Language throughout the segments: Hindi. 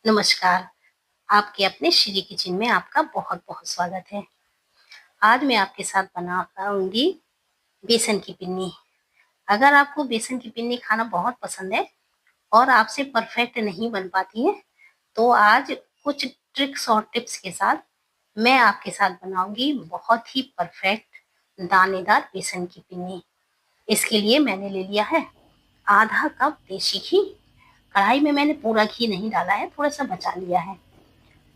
नमस्कार, आपके अपने श्री किचन में आपका बहुत-बहुत स्वागत है। आज मैं आपके साथ बनाऊँगी बेसन की पिन्नी। अगर आपको बेसन की पिन्नी खाना बहुत पसंद है और आपसे परफेक्ट नहीं बन पाती है, तो आज कुछ ट्रिक्स और टिप्स के साथ मैं आपके साथ बनाऊँगी बहुत ही परफेक्ट दानेदार बेसन की पिन्नी। इसके लिए मैंने ले लिया है आधा कप देशी घी। कढ़ाई में मैंने पूरा घी नहीं डाला है, थोड़ा-सा बचा लिया है।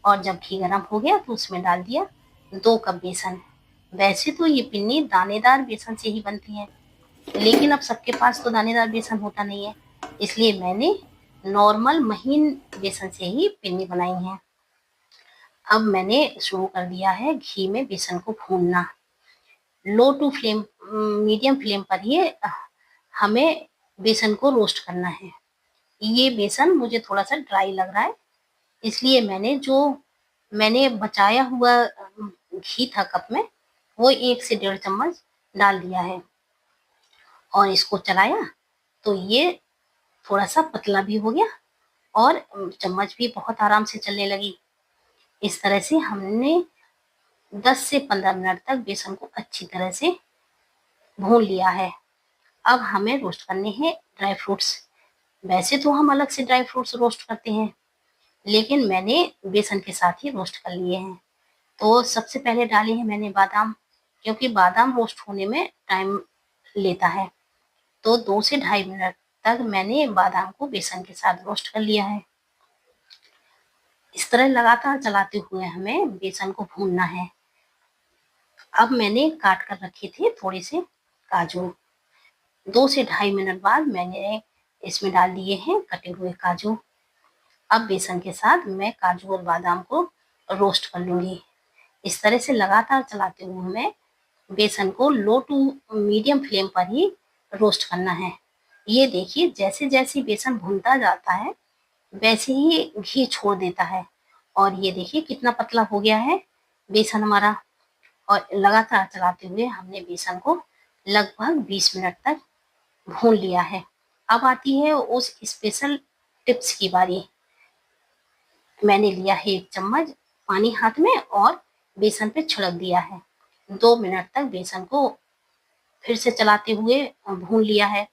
और जब घी गरम हो गया तो उसमें डाल दिया 2 कप बेसन। वैसे तो ये पिन्नी दानेदार बेसन से ही बनती है, लेकिन अब सबके पास तो दानेदार बेसन होता नहीं है, इसलिए मैंने नॉर्मल महीन बेसन से ही पिन्नी बनाई है। अब मैंने शुरू कर दिया है घी में बेसन को भूनना। लो टू फ्लेम मीडियम फ्लेम पर ही हमें बेसन को रोस्ट करना है। ये बेसन मुझे थोड़ा-सा ड्राई लग रहा है, इसलिए मैंने बचाया हुआ घी था कप में, वो 1 से डेढ़ चम्मच डाल दिया है और इसको चलाया तो ये थोड़ा-सा पतला भी हो गया और चम्मच भी बहुत आराम से चलने लगी। इस तरह से हमने 10 से 15 मिनट तक बेसन को अच्छी तरह से भून लिया है। अब हमें रोस्ट करने हैं ड्राई फ्रूट्स। वैसे तो हम अलग से ड्राई फ्रूट्स रोस्ट करते हैं, लेकिन मैंने बेसन के साथ ही रोस्ट कर लिए हैं। तो सबसे पहले डाले हैं मैंने बादाम, क्योंकि बादाम रोस्ट होने में टाइम लेता है। तो 2 से ढाई मिनट तक मैंने बादाम को बेसन के साथ रोस्ट कर लिया है। इस तरह लगातार चलाते हुए हमें बेसन को भूनना है। अब मैंने काट कर रखे थे थोड़े से काजू। 2 से ढाई मिनट बाद मैंने इसमें डाल दिए हैं कटे हुए काजू। अब बेसन के साथ मैं काजू और बादाम को रोस्ट कर लूँगी। इस तरह से लगातार चलाते हुए हमें बेसन को लो टू मीडियम फ्लेम पर ही रोस्ट करना है। ये देखिए जैसे-जैसे बेसन भुनता जाता है, वैसे ही घी छोड़ देता है और ये देखिए कितना पतला हो गया है बेसन हमारा। और लगातार चलाते हुए हमने बेसन को लगभग 20 मिनट तक भून लिया है। अब आती है उस स्पेशल टिप्स की बारी। मैंने लिया है 1 चम्मच पानी हाथ में और बेसन पे छिड़क दिया है। 2 मिनट तक बेसन को फिर से चलाते हुए भून लिया है।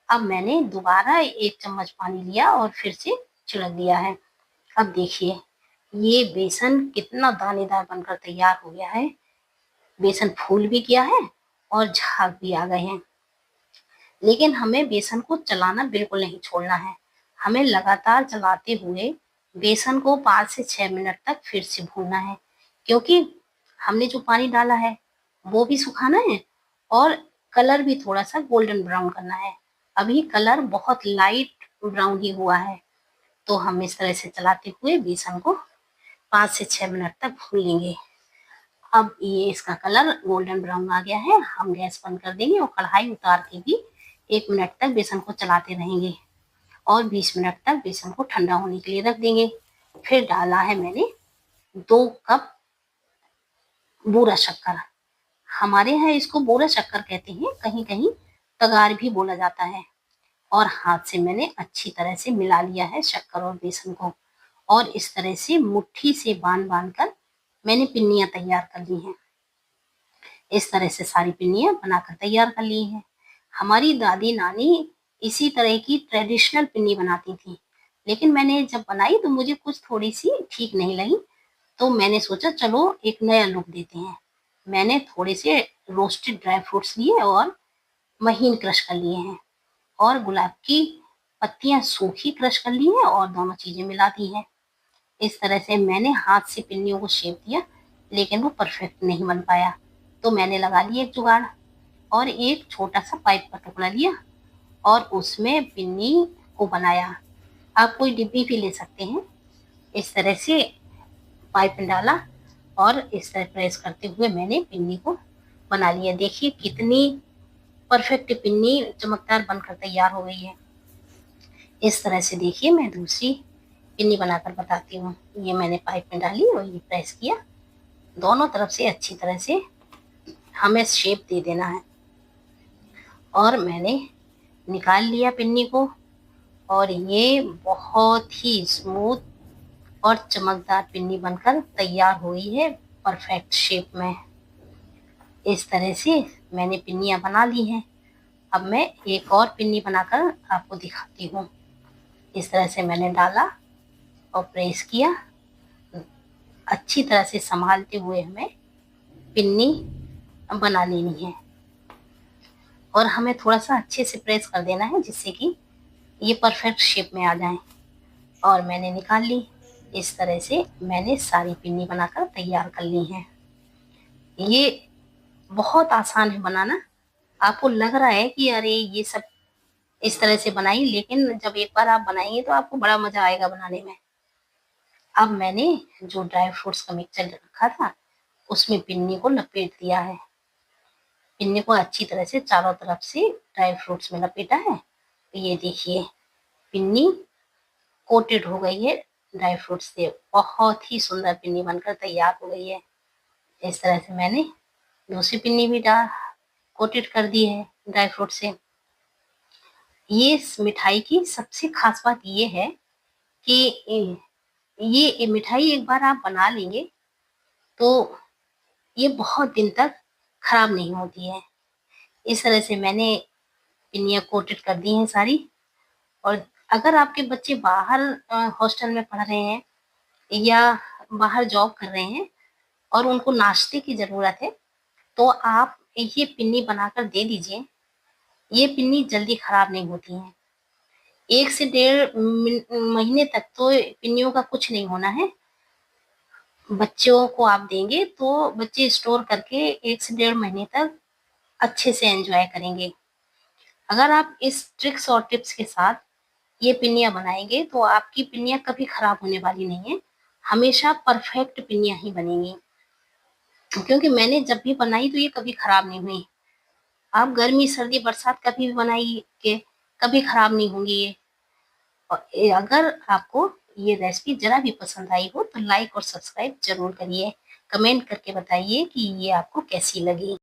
अब मैंने दोबारा 1 चम्मच पानी लिया और फिर से छिड़क दिया है। अब देखिए ये बेसन कितना दानेदार बनकर तैयार हो गया है। बेसन फूल भी गया है और झाग भी आ गए हैं। लेकिन हमें बेसन को चलाना बिल्कुल नहीं छोड़ना है। हमें लगातार चलाते हुए बेसन को 5 से 6 मिनट तक फिर से भूनना है, क्योंकि हमने जो पानी डाला है वो भी सुखाना है और कलर भी थोड़ा-सा गोल्डन ब्राउन करना है। अभी कलर बहुत लाइट ब्राउन ही हुआ है, तो हम इस तरह से चलाते हुए बेसन को 5 से 6 मिनट तक भून लेंगे। अब ये इसका कलर गोल्डन ब्राउन आ गया है, हम गैस बंद कर देंगे और कढ़ाई उतार के भी 1 मिनट तक बेसन को चलाते रहेंगे और 20 मिनट तक बेसन को ठंडा होने के लिए रख देंगे। फिर डाला है मैंने 2 कप बूरा शक्कर। हमारे यहाँ इसको बूरा शक्कर कहते हैं, कहीं-कहीं तगार भी बोला जाता है। और हाथ से मैंने अच्छी तरह से मिला लिया है शक्कर और बेसन को और इस तरह से मुट्ठी से बांध-बांध कर मैंने पिन्नियाँ तैयार कर ली हैं। इस तरह से सारी पिन्नियाँ बनाकर तैयार कर ली हैं। हमारी दादी-नानी इसी तरह की ट्रेडिशनल पिन्नी बनाती थीं, लेकिन मैंने जब बनाई तो मुझे कुछ थोड़ी-सी ठीक नहीं लगी, तो मैंने सोचा चलो एक नया लुक देते हैं। मैंने थोड़े से रोस्टेड ड्राई फ्रूट्स लिए और महीन क्रश कर लिए हैं और गुलाब की पत्तियाँ सूखी क्रश कर ली हैं और दोनों चीज़ें मिला दी हैं। इस तरह से मैंने हाथ से पिन्नियों को शेप दिया, लेकिन वो परफेक्ट नहीं बन पाया। तो मैंने लगा ली एक जुगाड़ और एक छोटा-सा पाइप का टुकड़ा लिया और उसमें पिन्नी को बनाया। आप कोई डिब्बी भी ले सकते हैं। इस तरह से पाइप में डाला और इस तरह प्रेस करते हुए मैंने पिन्नी को बना लिया। देखिए कितनी परफेक्ट पिन्नी चमकदार बनकर तैयार हो गई है। इस तरह से देखिए मैं दूसरी पिन्नी बनाकर बताती हूँ। ये मैंने पाइप में डाली और ये प्रेस किया। दोनों तरफ से अच्छी तरह से हमें शेप दे देना है और मैंने निकाल लिया पिन्नी को और ये बहुत ही स्मूथ और चमकदार पिन्नी बनकर तैयार हुई है परफेक्ट शेप में। इस तरह से मैंने पिन्नियाँ बना ली हैं। अब मैं एक और पिन्नी बनाकर आपको दिखाती हूँ। इस तरह से मैंने डाला और प्रेस किया। अच्छी तरह से संभालते हुए हमें पिन्नी बना लेनी है और हमें थोड़ा सा अच्छे से प्रेस कर देना है जिससे कि ये परफेक्ट शेप में आ जाए। और मैंने निकाल ली। इस तरह से मैंने सारी पिन्नी बनाकर तैयार कर ली हैं। ये बहुत आसान है बनाना। आपको लग रहा है कि अरे ये सब इस तरह से बनाई, लेकिन जब एक बार आप बनाएंगे तो आपको बड़ा मजा आएगा बनाने में। अब मैंने जो ड्राई फ्रूट्स का मिक्सचर रखा था उसमें पिन्नी को लपेट दिया है। पिन्नी को अच्छी तरह से चारों तरफ से ड्राई फ्रूट्स में लपेटा है। ये देखिए पिन्नी कोटेड हो गई है ड्राई फ्रूट्स से। बहुत ही सुंदर पिन्नी बनकर तैयार हो गई है। इस तरह से मैंने दूसरी पिन्नी भी कोटेड कर दी है ड्राई फ्रूट से। ये इस मिठाई की सबसे खास बात ये है कि ये मिठाई एक बार आप बना लेंगे तो ये बहुत दिन तक खराब नहीं होती है। इस तरह से मैंने पिन्नियाँ कोटेड कर दी हैं सारी। और अगर आपके बच्चे बाहर हॉस्टल में पढ़ रहे हैं या बाहर जॉब कर रहे हैं और उनको नाश्ते की ज़रूरत है तो आप ये पिन्नी बनाकर दे दीजिए। ये पिन्नी जल्दी खराब नहीं होती हैं। 1 से 1.5 महीने तक तो पिन्नियों का कुछ नहीं होना है। बच्चों को आप देंगे तो बच्चे स्टोर करके 1 से 1.5 महीने तक अच्छे से एंजॉय करेंगे। अगर आप इस ट्रिक्स और टिप्स के साथ ये पिन्नियाँ बनाएंगे तो आपकी पिन्नियाँ कभी खराब होने वाली नहीं है। हमेशा परफेक्ट पिन्नियाँ ही बनेंगी। क्योंकि मैंने जब भी बनाई तो ये कभी खराब नहीं हुई। आप गर्मी सर्दी बरसात कभी भी बनाइए कभी खराब नहीं होंगी ये। और अगर आपको ये रेसिपी जरा भी पसंद आई हो तो लाइक और सब्सक्राइब जरूर करिए। कमेंट करके बताइए कि ये आपको कैसी लगी।